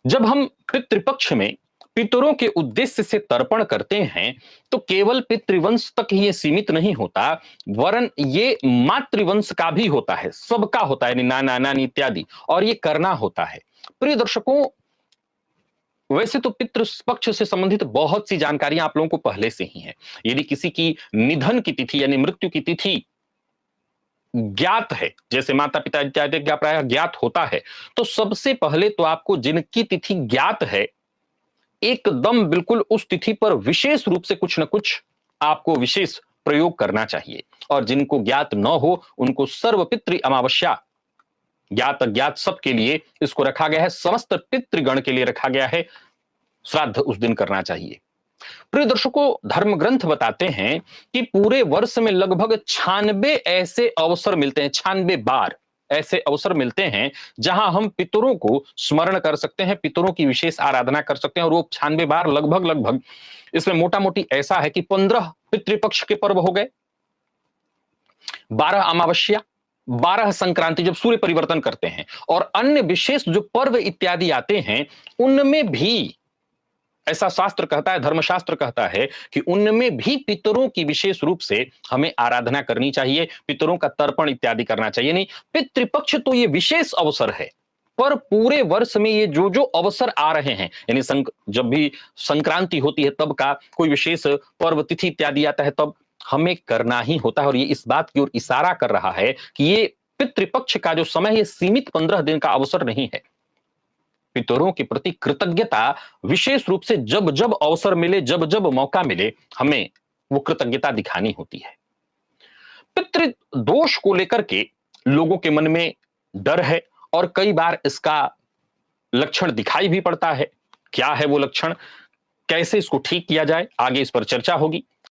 जब हम पितृपक्ष में पितरों के उद्देश्य से तर्पण करते हैं तो केवल पितृवंश तक ही ये सीमित नहीं होता, वरन ये मातृवंश का भी होता है, सबका होता है, यानी नाना नानी इत्यादि, और ये करना होता है। प्रिय दर्शकों, वैसे तो पितृ पक्ष से संबंधित बहुत सी जानकारियां आप लोगों को पहले से ही है। यदि किसी की निधन की तिथि यानी मृत्यु की तिथि ज्ञात है, जैसे माता पिता इत्यादि का प्राय ज्ञात होता है, तो सबसे पहले तो आपको जिनकी तिथि ज्ञात है एकदम बिल्कुल उस तिथि पर विशेष रूप से कुछ ना कुछ आपको विशेष प्रयोग करना चाहिए। और जिनको ज्ञात न हो उनको सर्वपितृ अमावस्या, ज्ञात अज्ञात सबके लिए इसको रखा गया है, समस्त पितृगण के लिए रखा गया है, श्राद्ध उस दिन करना चाहिए। प्रिय दर्शकों, धर्म ग्रंथ बताते हैं कि पूरे वर्ष में लगभग 96 ऐसे अवसर मिलते हैं, 96 बार ऐसे अवसर मिलते हैं जहां हम पितरों को स्मरण कर सकते हैं, पितरों की विशेष आराधना कर सकते हैं। और वो 96 बार लगभग लगभग इसमें मोटा मोटी ऐसा है कि 15 पितृपक्ष के पर्व हो गए, 12 अमावस्या, 12 संक्रांति जब सूर्य परिवर्तन करते हैं, और अन्य विशेष जो पर्व इत्यादि आते हैं उनमें भी ऐसा शास्त्र कहता है, धर्मशास्त्र कहता है कि उनमें भी पितरों की विशेष रूप से हमें आराधना करनी चाहिए, पितरों का तर्पण इत्यादि करना चाहिए। नहीं, पितृपक्ष तो ये विशेष अवसर है, पर पूरे वर्ष में ये जो जो अवसर आ रहे हैं, यानी जब भी संक्रांति होती है तब का कोई विशेष पर्व तिथि इत्यादि आता है तब हमें करना ही होता है। और ये इस बात की ओर इशारा कर रहा है कि ये पितृपक्ष का जो समय है ये सीमित 15 दिन का अवसर नहीं है। पितरों के प्रति कृतज्ञता विशेष रूप से जब जब अवसर मिले, जब जब मौका मिले, हमें वो कृतज्ञता दिखानी होती है। पितृ दोष को लेकर के लोगों के मन में डर है और कई बार इसका लक्षण दिखाई भी पड़ता है। क्या है वो लक्षण, कैसे इसको ठीक किया जाए, आगे इस पर चर्चा होगी।